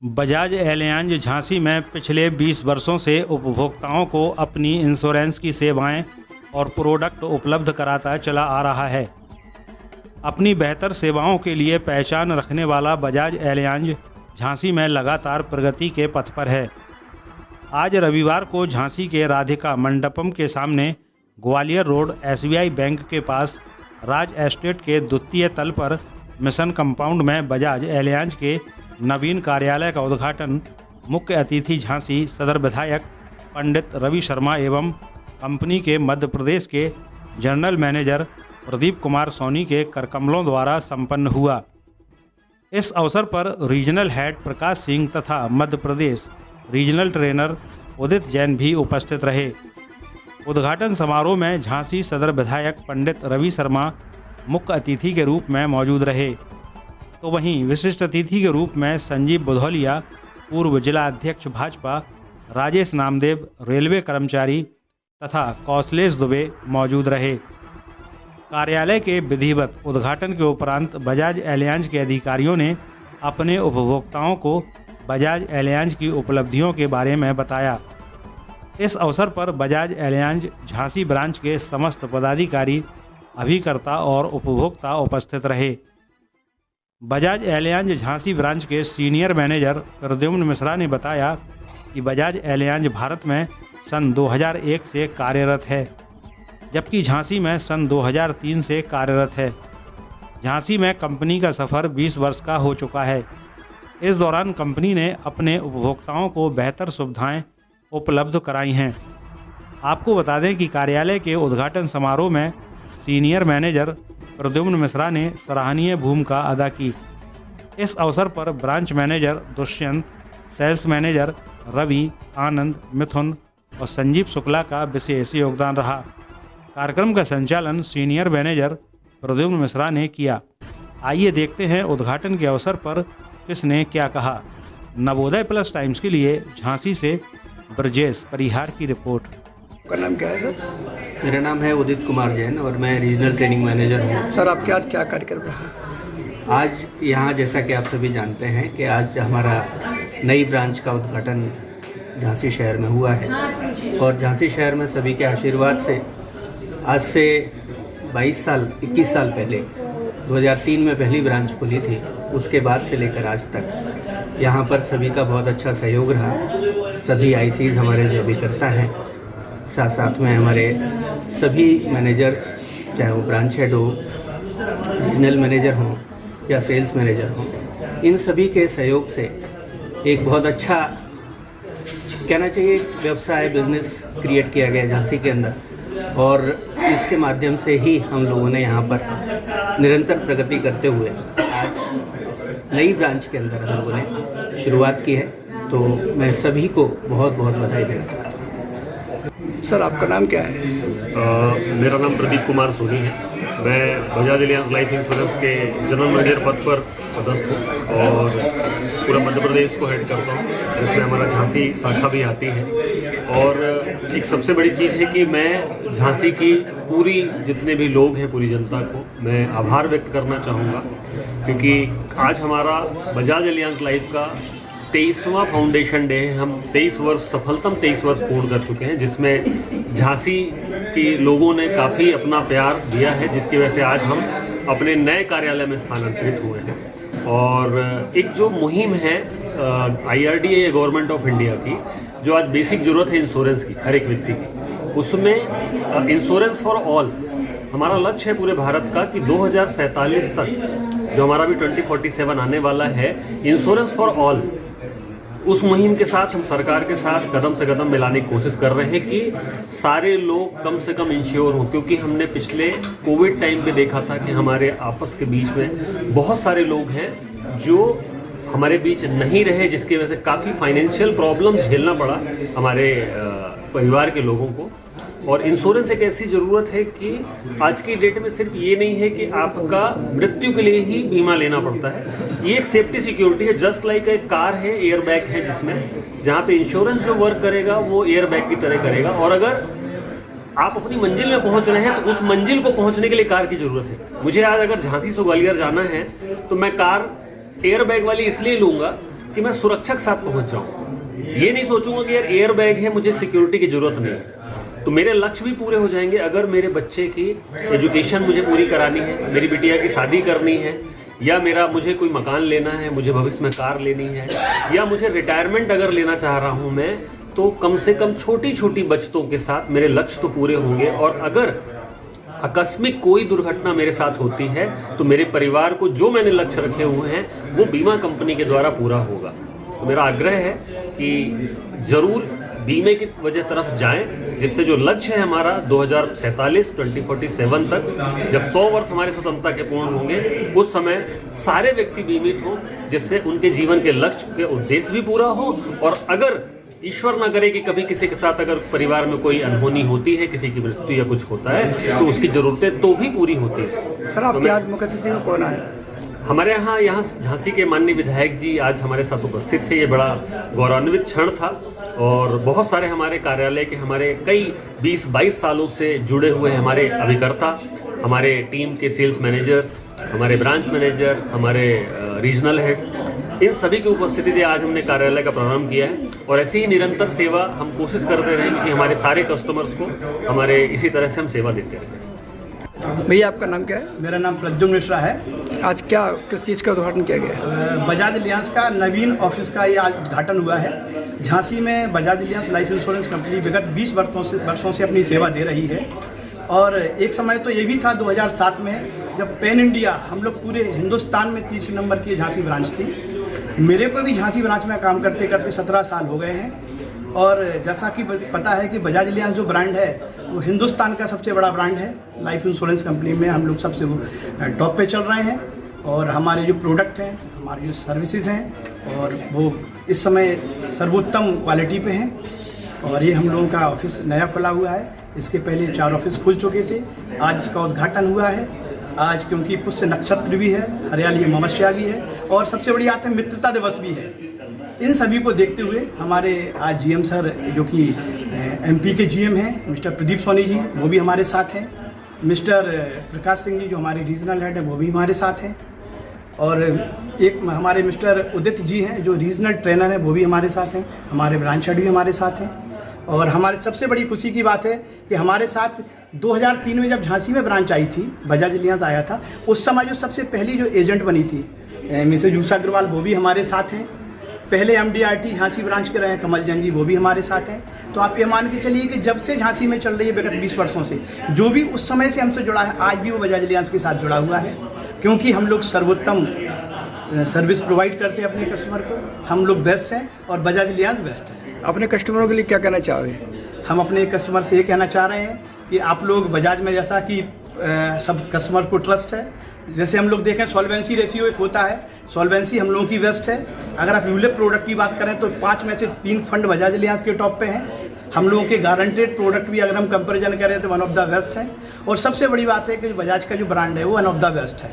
Bajaj Allianz Jhansi में पिछले 20 वर्षों से उपभोक्ताओं को अपनी इंश्योरेंस की सेवाएं और प्रोडक्ट उपलब्ध कराता चला आ रहा है। अपनी बेहतर सेवाओं के लिए पहचान रखने वाला बजाज एलियांज झांसी में लगातार प्रगति के पथ पर है। आज रविवार को झांसी के राधिका मंडपम के सामने ग्वालियर रोड SBI बैंक के पास राज एस्टेट के द्वितीय तल पर मिशन कंपाउंड में बजाज एलियांज के नवीन कार्यालय का उद्घाटन मुख्य अतिथि झांसी सदर विधायक पंडित रवि शर्मा एवं कंपनी के मध्य प्रदेश के जनरल मैनेजर प्रदीप कुमार सोनी के करकमलों द्वारा संपन्न हुआ। इस अवसर पर रीजनल हेड प्रकाश सिंह तथा मध्य प्रदेश रीजनल ट्रेनर उदित जैन भी उपस्थित रहे। उद्घाटन समारोह में झांसी सदर विधायक पंडित रवि शर्मा मुख्य अतिथि के रूप में मौजूद रहे, तो वहीं विशिष्ट अतिथि के रूप में संजीव बुधौलिया पूर्व जिला अध्यक्ष भाजपा, राजेश नामदेव रेलवे कर्मचारी तथा कौशलेश दुबे मौजूद रहे। कार्यालय के विधिवत उद्घाटन के उपरांत बजाज एलियांज के अधिकारियों ने अपने उपभोक्ताओं को बजाज एलियांज की उपलब्धियों के बारे में बताया। इस अवसर पर बजाज एलियांज झांसी ब्रांच के समस्त पदाधिकारी, अभिकर्ता और उपभोक्ता उपस्थित रहे। बजाज एलियांज झांसी ब्रांच के सीनियर मैनेजर प्रद्युम्न मिश्रा ने बताया कि बजाज एलियांज भारत में सन 2001 से कार्यरत है, जबकि झांसी में सन 2003 से कार्यरत है। झांसी में कंपनी का सफ़र 20 वर्ष का हो चुका है। इस दौरान कंपनी ने अपने उपभोक्ताओं को बेहतर सुविधाएं उपलब्ध कराई हैं। आपको बता दें कि कार्यालय के उद्घाटन समारोह में सीनियर मैनेजर प्रद्युम्न मिश्रा ने सराहनीय भूमिका अदा की। इस अवसर पर branch manager Dushyant, sales manager Ravi, Anand, Mithun और संजीव शुक्ला का विशेष योगदान रहा। कार्यक्रम का संचालन सीनियर मैनेजर प्रद्युम्न मिश्रा ने किया। आइए देखते हैं उद्घाटन के अवसर पर किसने क्या कहा। नवोदय प्लस टाइम्स के लिए झांसी से ब्रजेश परिहार की रिपोर्ट। आपका नाम क्या है सर? मेरा नाम है उदित कुमार जैन और मैं रीजनल ट्रेनिंग मैनेजर हूँ। सर आपके आज क्या कार्यक्रम रहा? आज यहाँ जैसा कि आप सभी जानते हैं कि आज हमारा नई ब्रांच का उद्घाटन झांसी शहर में हुआ है और झांसी शहर में सभी के आशीर्वाद से आज से 21 साल पहले 2003 में पहली ब्रांच खुली थी। उसके बाद से लेकर आज तक यहाँ पर सभी का बहुत अच्छा सहयोग रहा। सभी ICs हमारे जो अभिकर्ता हैं, साथ साथ में हमारे सभी मैनेजर्स, चाहे वो ब्रांच हेड हो, रीजनल मैनेजर हों या सेल्स मैनेजर हों, इन सभी के सहयोग से एक बहुत अच्छा कहना चाहिए व्यवसाय बिजनेस क्रिएट किया गया झांसी के अंदर और इसके माध्यम से ही हम लोगों ने यहाँ पर निरंतर प्रगति करते हुए आज नई ब्रांच के अंदर हम लोगों ने शुरुआत की है। तो मैं सभी को बहुत बहुत बधाई देना चाहता हूँ। सर आपका नाम क्या है? मेरा नाम प्रदीप कुमार सोनी है। मैं बजाज एलियांज लाइफ इंश्योरेंस के जनरल मैनेजर पद पर पदस्थ हूँ और पूरा मध्य प्रदेश को हेड करता हूँ, जिसमें हमारा झांसी शाखा भी आती है। और एक सबसे बड़ी चीज़ है कि मैं झांसी की पूरी जितने भी लोग हैं, पूरी जनता को मैं आभार व्यक्त करना चाहूँगा, क्योंकि आज हमारा बजाज एलियांज लाइफ का 23वां फाउंडेशन डे है। हम 23 वर्ष सफलतम 23 वर्ष पूर्ण कर चुके हैं, जिसमें झांसी के लोगों ने काफ़ी अपना प्यार दिया है, जिसकी वजह से आज हम अपने नए कार्यालय में स्थानांतरित हुए हैं। और एक जो मुहिम है IRDA गवर्नमेंट ऑफ इंडिया की, जो आज बेसिक ज़रूरत है इंश्योरेंस की हर एक व्यक्ति की, उसमें इंश्योरेंस फॉर ऑल हमारा लक्ष्य है पूरे भारत का कि 2047 तक जो हमारा भी 2047 आने वाला है, इंश्योरेंस फॉर ऑल, उस मुहिम के साथ हम सरकार के साथ कदम से कदम मिलाने की कोशिश कर रहे हैं कि सारे लोग कम से कम इंश्योर हों। क्योंकि हमने पिछले कोविड टाइम पे देखा था कि हमारे आपस के बीच में बहुत सारे लोग हैं जो हमारे बीच नहीं रहे, जिसकी वजह से काफ़ी फाइनेंशियल प्रॉब्लम झेलना पड़ा हमारे परिवार के लोगों को। और इंश्योरेंस एक ऐसी ज़रूरत है कि आज की डेट में सिर्फ ये नहीं है कि आपका मृत्यु के लिए ही बीमा लेना पड़ता है, ये एक सेफ्टी सिक्योरिटी है। जस्ट लाइक एक कार है, एयर बैग है, जिसमें जहाँ पे इंश्योरेंस जो वर्क करेगा वो एयर बैग की तरह करेगा। और अगर आप अपनी मंजिल में पहुँच रहे हैं तो उस मंजिल को पहुँचने के लिए कार की ज़रूरत है। मुझे आज अगर झांसी से ग्वालियर जाना है तो मैं कार एयर बैग वाली इसलिए लूँगा कि मैं सुरक्षा के साथ पहुंच जाऊं। ये नहीं सोचूंगा कि यार एयर बैग है, मुझे सिक्योरिटी की जरूरत नहीं है। तो मेरे लक्ष्य भी पूरे हो जाएंगे। अगर मेरे बच्चे की एजुकेशन मुझे पूरी करानी है, मेरी बिटिया की शादी करनी है, या मुझे कोई मकान लेना है, मुझे भविष्य में कार लेनी है, या मुझे रिटायरमेंट अगर लेना चाह रहा हूं मैं, तो कम से कम छोटी छोटी बचतों के साथ मेरे लक्ष्य तो पूरे होंगे। और अगर आकस्मिक कोई दुर्घटना मेरे साथ होती है तो मेरे परिवार को जो मैंने लक्ष्य रखे हुए हैं वो बीमा कंपनी के द्वारा पूरा होगा। तो मेरा आग्रह है कि जरूर बीमे की वजह तरफ जाएं, जिससे जो लक्ष्य है हमारा 2047 तक, जब 100 वर्ष हमारे स्वतंत्रता के पूर्ण होंगे, उस समय सारे व्यक्ति बीमित हों, जिससे उनके जीवन के लक्ष्य के उद्देश्य भी पूरा हो। और अगर ईश्वर ना करे कि कभी किसी के साथ अगर परिवार में कोई अनहोनी होती है, किसी की मृत्यु या कुछ होता है, तो उसकी जरूरतें तो भी पूरी होती है। सर, आपके आज मुख्य अतिथि में कौन आए? हमारे यहाँ झांसी के माननीय विधायक जी आज हमारे साथ उपस्थित थे। ये बड़ा गौरवान्वित क्षण था। और बहुत सारे हमारे कार्यालय के हमारे कई 20-22 सालों से जुड़े हुए हमारे अभिकर्ता, हमारे टीम के सेल्स मैनेजर्स, हमारे ब्रांच मैनेजर, हमारे रीजनल हेड, इन सभी की उपस्थिति से आज हमने कार्यालय का प्रारंभ किया है। और ऐसी ही निरंतर सेवा हम कोशिश करते रहेंगे कि हमारे सारे कस्टमर्स को हमारे इसी तरह से हम सेवा देते रहें। भैया, आपका नाम क्या है? मेरा नाम प्रद्युम्न मिश्रा है। आज किस चीज़ का उद्घाटन किया गया? बजाज एलियांस का नवीन ऑफिस का ये आज उद्घाटन हुआ है। झांसी में Bajaj Alliance life insurance company विगत 20 वर्षों से अपनी सेवा दे रही है। और एक समय तो ये भी था 2007 में, जब पैन इंडिया हम लोग पूरे हिंदुस्तान में 30 नंबर की झांसी ब्रांच थी। मेरे को भी झांसी ब्रांच में काम करते करते 17 साल हो गए हैं। और जैसा कि पता है कि बजाज एलियांस जो ब्रांड है वो हिंदुस्तान का सबसे बड़ा ब्रांड है। लाइफ इंश्योरेंस कंपनी में हम लोग सबसे टॉप पे चल रहे हैं। और हमारे जो प्रोडक्ट हैं, हमारी जो सर्विसेज हैं, और वो इस समय सर्वोत्तम क्वालिटी पे हैं। और ये हम लोगों का ऑफिस नया खुला हुआ है। इसके पहले 4 ऑफिस खुल चुके थे। आज इसका उद्घाटन हुआ है। आज क्योंकि पुष्य नक्षत्र भी है, हरियाली अमावस्या भी है, और सबसे बड़ी बात है मित्रता दिवस भी है। इन सभी को देखते हुए हमारे आज जीएम सर, जो कि एमपी के जीएम हैं, मिस्टर प्रदीप सोनी जी, वो भी हमारे साथ हैं। मिस्टर प्रकाश सिंह जी, जो हमारे रीजनल हेड हैं, वो भी हमारे साथ हैं। और एक हमारे मिस्टर उदित जी हैं, जो रीजनल ट्रेनर हैं, वो भी हमारे साथ हैं। हमारे ब्रांच हेड भी हमारे साथ हैं। और हमारे सबसे बड़ी खुशी की बात है कि हमारे साथ 2003 में जब झांसी में ब्रांच आई थी, बजाज एलियांस आया था, उस समय जो सबसे पहली जो एजेंट बनी थी मिसेज उषा अग्रवाल, वो भी हमारे साथ हैं। पहले MDRT झांसी ब्रांच के रहे हैं कमल जैन जी, वो भी हमारे साथ हैं। तो आप ये मान के चलिए कि जब से झांसी में चल रही है विगत 20 वर्षों से, जो भी उस समय से हमसे जुड़ा है, आज भी वो बजाज एलियांस के साथ जुड़ा हुआ है। क्योंकि हम लोग सर्वोत्तम सर्विस प्रोवाइड करते हैं अपने कस्टमर को। हम लोग बेस्ट हैं और बजाज एलियांस बेस्ट है। अपने कस्टमरों के लिए क्या कहना चाहोगे? हम अपने कस्टमर से ये कहना चाह रहे हैं कि आप लोग बजाज में, जैसा कि सब कस्टमर को ट्रस्ट है, जैसे हम लोग देखें सॉल्वेंसी रेशियो एक होता है, सॉल्वेंसी हम लोगों की बेस्ट है। अगर आप यूलिप प्रोडक्ट की बात करें तो 5 में से 3 फंड बजाज एलियांस के टॉप पे हैं। हम लोगों के गारंटेड प्रोडक्ट भी अगर हम कंपेरिजन करें तो वन ऑफ द बेस्ट है। और सबसे बड़ी बात है कि बजाज का जो ब्रांड है वो वन ऑफ द बेस्ट है।